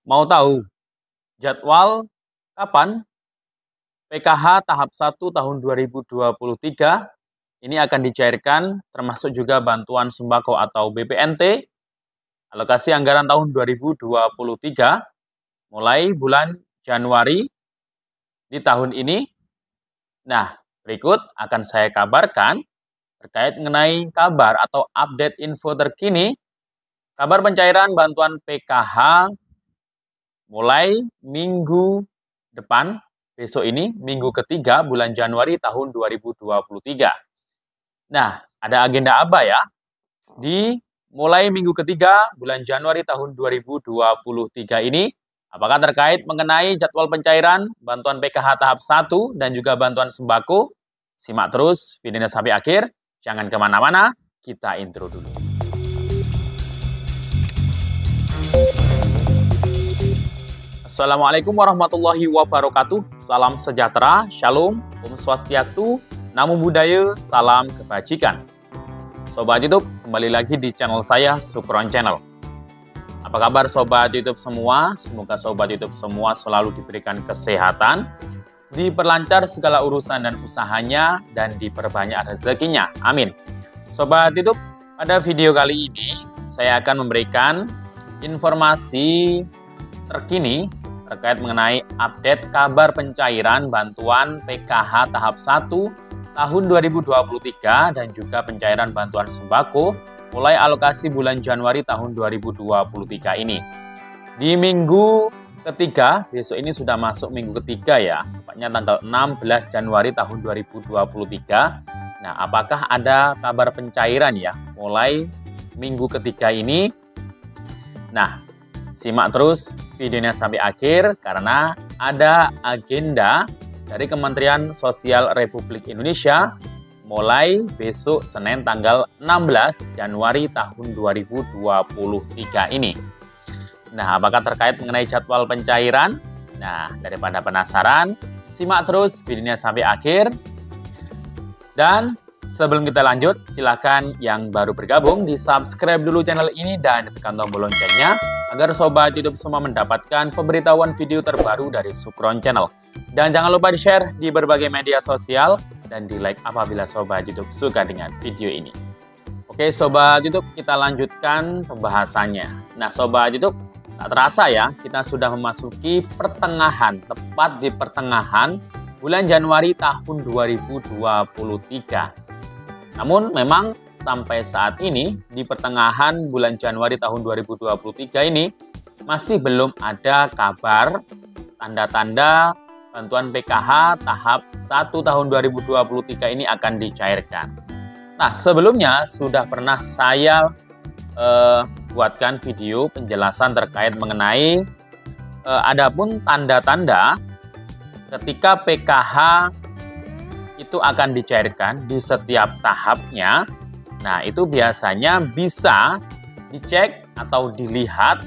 Mau tahu jadwal kapan PKH tahap 1 tahun 2023 ini akan dicairkan, termasuk juga bantuan sembako atau BPNT, alokasi anggaran tahun 2023 mulai bulan Januari di tahun ini? Nah, berikut akan saya kabarkan terkait mengenai kabar atau update info terkini kabar pencairan bantuan PKH mulai minggu depan, besok ini, minggu ketiga bulan Januari tahun 2023. Nah, ada agenda apa ya? Di mulai minggu ketiga bulan Januari tahun 2023 ini, apakah terkait mengenai jadwal pencairan bantuan PKH tahap 1 dan juga bantuan sembako? Simak terus videonya sampai akhir, jangan kemana-mana, kita intro dulu. Assalamualaikum warahmatullahi wabarakatuh. Salam sejahtera, shalom, om swastiastu, namo buddhaya, salam kebajikan. Sobat YouTube, kembali lagi di channel saya, Sukron Channel. Apa kabar Sobat YouTube semua? Semoga Sobat YouTube semua selalu diberikan kesehatan, diperlancar segala urusan dan usahanya, dan diperbanyak rezekinya. Amin. Sobat YouTube, pada video kali ini, saya akan memberikan informasi terkini terkait mengenai update kabar pencairan bantuan PKH tahap 1 tahun 2023 dan juga pencairan bantuan sembako mulai alokasi bulan Januari tahun 2023 ini. Di minggu ketiga, besok ini sudah masuk minggu ketiga ya, tepatnya tanggal 16 Januari tahun 2023. Nah, apakah ada kabar pencairan ya mulai minggu ketiga ini? Nah, simak terus videonya sampai akhir karena ada agenda dari Kementerian Sosial Republik Indonesia mulai besok Senin tanggal 16 Januari tahun 2023 ini. Nah, apakah terkait mengenai jadwal pencairan? Nah, daripada penasaran, simak terus videonya sampai akhir. Dan sebelum kita lanjut, silakan yang baru bergabung di-subscribe dulu channel ini dan tekan tombol loncengnya agar Sobat YouTube semua mendapatkan pemberitahuan video terbaru dari Sukron Channel. Dan jangan lupa di-share di berbagai media sosial dan di-like apabila Sobat YouTube suka dengan video ini. Oke Sobat YouTube, kita lanjutkan pembahasannya. Nah Sobat YouTube, tak terasa ya, kita sudah memasuki pertengahan, tepat di pertengahan bulan Januari tahun 2023. Namun memang sampai saat ini di pertengahan bulan Januari tahun 2023 ini masih belum ada kabar tanda-tanda bantuan PKH tahap 1 tahun 2023 ini akan dicairkan. Nah, sebelumnya sudah pernah saya buatkan video penjelasan terkait mengenai adapun tanda-tanda ketika PKH itu akan dicairkan di setiap tahapnya. Nah, itu biasanya bisa dicek atau dilihat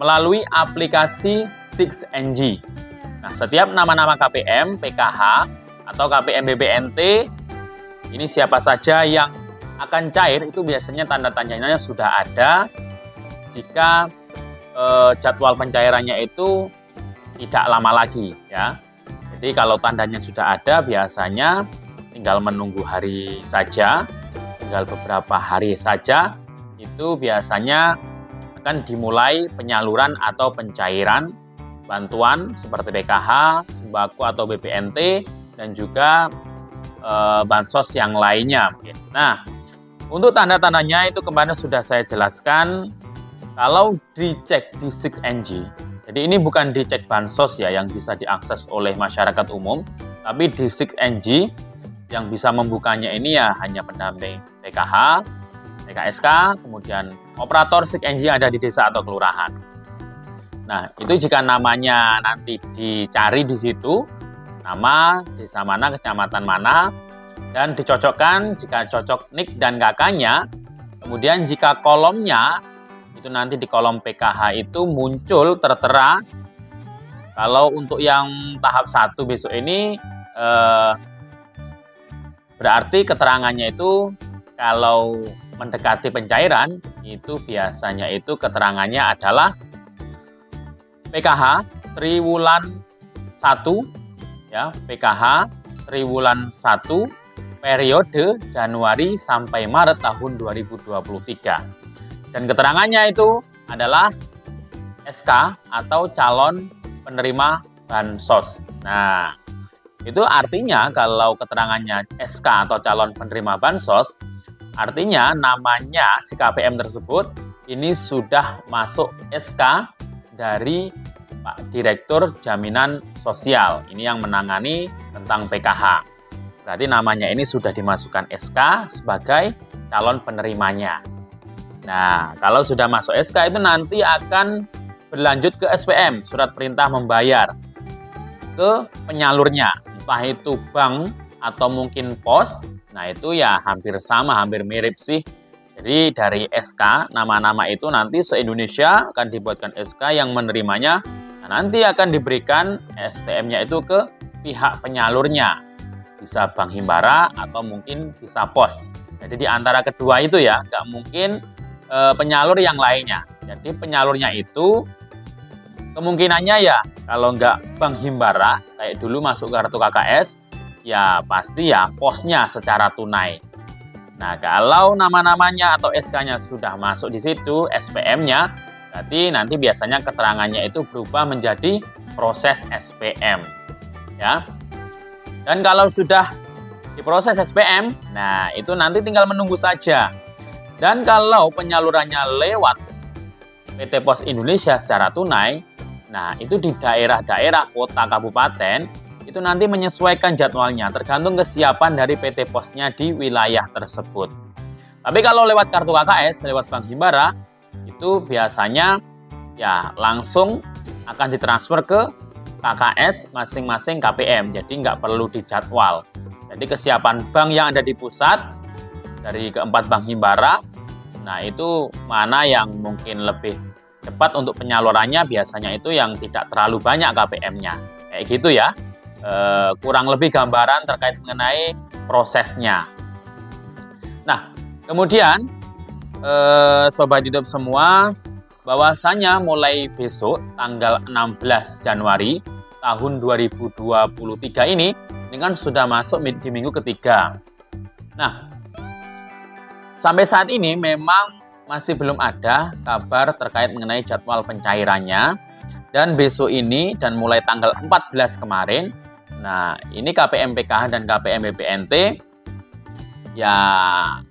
melalui aplikasi 6NG. Nah, setiap nama-nama KPM, PKH, atau KPM BPNT, ini siapa saja yang akan cair, itu biasanya tanda-tandanya sudah ada jika jadwal pencairannya itu tidak lama lagi, ya. Jadi kalau tandanya sudah ada, biasanya tinggal menunggu hari saja, tinggal beberapa hari saja, itu biasanya akan dimulai penyaluran atau pencairan bantuan seperti PKH, sembako atau BPNT, dan juga bansos yang lainnya. Nah, untuk tanda-tandanya itu kemarin sudah saya jelaskan, kalau dicek di 6NG, jadi ini bukan dicek bansos ya yang bisa diakses oleh masyarakat umum, tapi di 6NG yang bisa membukanya ini ya hanya pendamping PKH, PKSK, kemudian operator 6NG yang ada di desa atau kelurahan. Nah, itu jika namanya nanti dicari di situ, nama desa mana, kecamatan mana, dan dicocokkan jika cocok NIK dan KK-nya. Kemudian jika kolomnya itu nanti di kolom PKH itu muncul tertera. Kalau untuk yang tahap 1 besok ini berarti keterangannya itu kalau mendekati pencairan itu biasanya itu keterangannya adalah PKH triwulan 1 ya, PKH triwulan 1 periode Januari sampai Maret tahun 2023. Dan keterangannya itu adalah SK atau calon penerima bansos. Nah, itu artinya kalau keterangannya SK atau calon penerima bansos, artinya namanya si KPM tersebut ini sudah masuk SK dari Pak Direktur Jaminan Sosial. Ini yang menangani tentang PKH. Berarti namanya ini sudah dimasukkan SK sebagai calon penerimanya. Nah, kalau sudah masuk SK itu nanti akan berlanjut ke SPM, surat perintah membayar, ke penyalurnya, entah itu bank atau mungkin pos. Nah, itu ya hampir sama, hampir mirip sih. Jadi dari SK, nama-nama itu nanti se-Indonesia akan dibuatkan SK yang menerimanya. Nah, nanti akan diberikan SPM-nya itu ke pihak penyalurnya. Bisa Bank Himbara atau mungkin bisa pos. Jadi di antara kedua itu ya, nggak mungkin penyalur yang lainnya. Jadi penyalurnya itu kemungkinannya ya, kalau nggak Bank Himbara, kayak dulu masuk kartu KKS, ya pasti ya posnya secara tunai. Nah, kalau nama-namanya atau SK-nya sudah masuk di situ, SPM-nya, berarti nanti biasanya keterangannya itu berubah menjadi proses SPM. Ya. Dan kalau sudah diproses SPM, nah itu nanti tinggal menunggu saja. Dan kalau penyalurannya lewat PT Pos Indonesia secara tunai, nah itu di daerah-daerah kota kabupaten, itu nanti menyesuaikan jadwalnya, tergantung kesiapan dari PT Posnya di wilayah tersebut. Tapi kalau lewat kartu KKS, lewat Bank Himbara, itu biasanya ya langsung akan ditransfer ke KKS masing-masing KPM, jadi nggak perlu dijadwal. Jadi kesiapan bank yang ada di pusat, dari keempat Bank Himbara, nah itu mana yang mungkin lebih cepat untuk penyalurannya, biasanya itu yang tidak terlalu banyak KPM-nya. Kayak gitu ya, kurang lebih gambaran terkait mengenai prosesnya. Nah, kemudian Sobat YouTube semua, bahwasanya mulai besok tanggal 16 Januari tahun 2023 ini kan sudah masuk di minggu ketiga. Nah, sampai saat ini memang masih belum ada kabar terkait mengenai jadwal pencairannya. Dan besok ini dan mulai tanggal 14 kemarin, nah ini KPM PKH dan KPM BPNT ya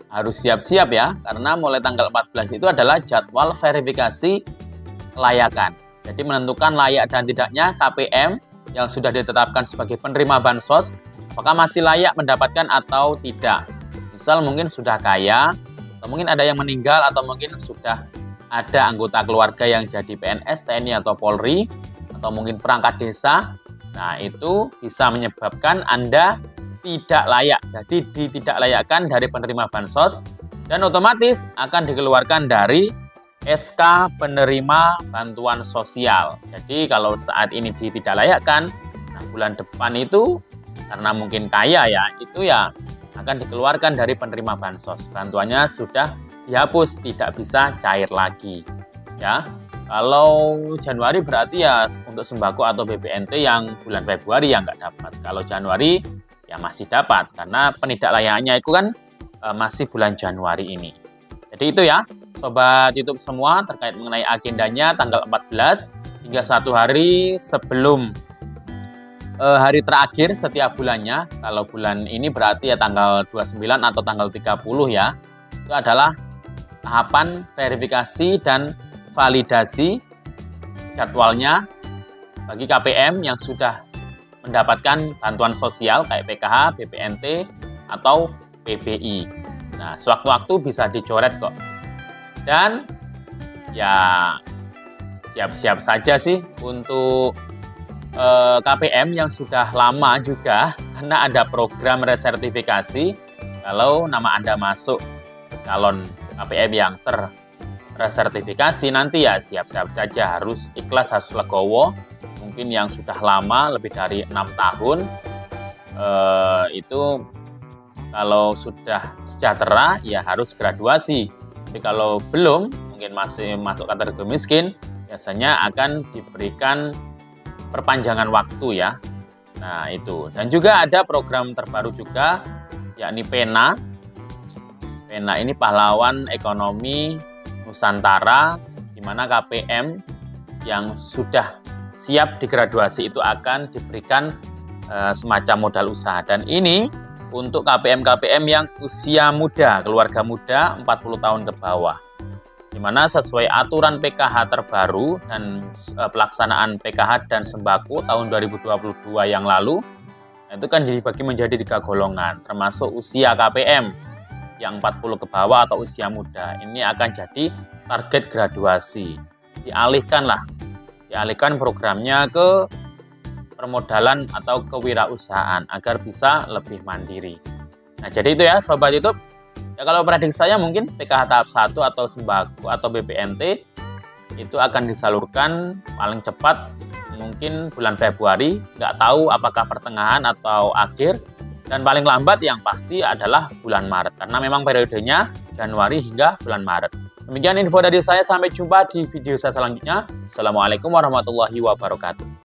harus siap-siap ya, karena mulai tanggal 14 itu adalah jadwal verifikasi kelayakan. Jadi menentukan layak dan tidaknya KPM yang sudah ditetapkan sebagai penerima bansos, apakah masih layak mendapatkan atau tidak. Misal mungkin sudah kaya, atau mungkin ada yang meninggal, atau mungkin sudah ada anggota keluarga yang jadi PNS, TNI atau Polri, atau mungkin perangkat desa. Nah itu bisa menyebabkan Anda tidak layak, jadi tidak layakkan dari penerima bansos, dan otomatis akan dikeluarkan dari SK penerima bantuan sosial. Jadi kalau saat ini tidak layakkan, nah bulan depan itu karena mungkin kaya ya, itu ya akan dikeluarkan dari penerima bansos. Bantuannya sudah dihapus, tidak bisa cair lagi. Ya, kalau Januari berarti ya untuk sembako atau BPNT yang bulan Februari yang nggak dapat. Kalau Januari ya masih dapat, karena penidaklayakannya itu kan masih bulan Januari ini. Jadi itu ya, Sobat YouTube semua, terkait mengenai agendanya tanggal 14 hingga 1 hari sebelum hari terakhir setiap bulannya. Kalau bulan ini berarti ya tanggal 29 atau tanggal 30 ya. Itu adalah tahapan verifikasi dan validasi jadwalnya bagi KPM yang sudah mendapatkan bantuan sosial kayak PKH, BPNT, atau PBI. Nah, sewaktu-waktu bisa dicoret kok. Dan ya siap-siap saja sih untuk KPM yang sudah lama juga, karena ada program resertifikasi. Kalau nama Anda masuk calon KPM yang terresertifikasi, nanti ya siap-siap saja, harus ikhlas, harus legowo. Mungkin yang sudah lama lebih dari 6 tahun itu kalau sudah sejahtera ya harus graduasi. Tapi kalau belum, mungkin masih masuk kategori miskin, biasanya akan diberikan perpanjangan waktu ya. Nah itu, dan juga ada program terbaru juga, yakni PENA. PENA ini pahlawan ekonomi Nusantara, di mana KPM yang sudah siap digraduasi itu akan diberikan semacam modal usaha. Dan ini untuk KPM-KPM yang usia muda, keluarga muda 40 tahun ke bawah. Di mana sesuai aturan PKH terbaru dan pelaksanaan PKH dan sembako tahun 2022 yang lalu, itu kan dibagi menjadi 3 golongan, termasuk usia KPM yang 40 ke bawah atau usia muda. Ini akan jadi target graduasi. Dialihkan programnya ke permodalan atau kewirausahaan agar bisa lebih mandiri. Nah, jadi itu ya Sobat YouTube. Ya, kalau prediksi saya mungkin PKH tahap 1 atau sembako atau BPNT itu akan disalurkan paling cepat mungkin bulan Februari, nggak tahu apakah pertengahan atau akhir, dan paling lambat yang pasti adalah bulan Maret, karena memang periodenya Januari hingga bulan Maret. Demikian info dari saya, sampai jumpa di video saya selanjutnya. Assalamualaikum warahmatullahi wabarakatuh.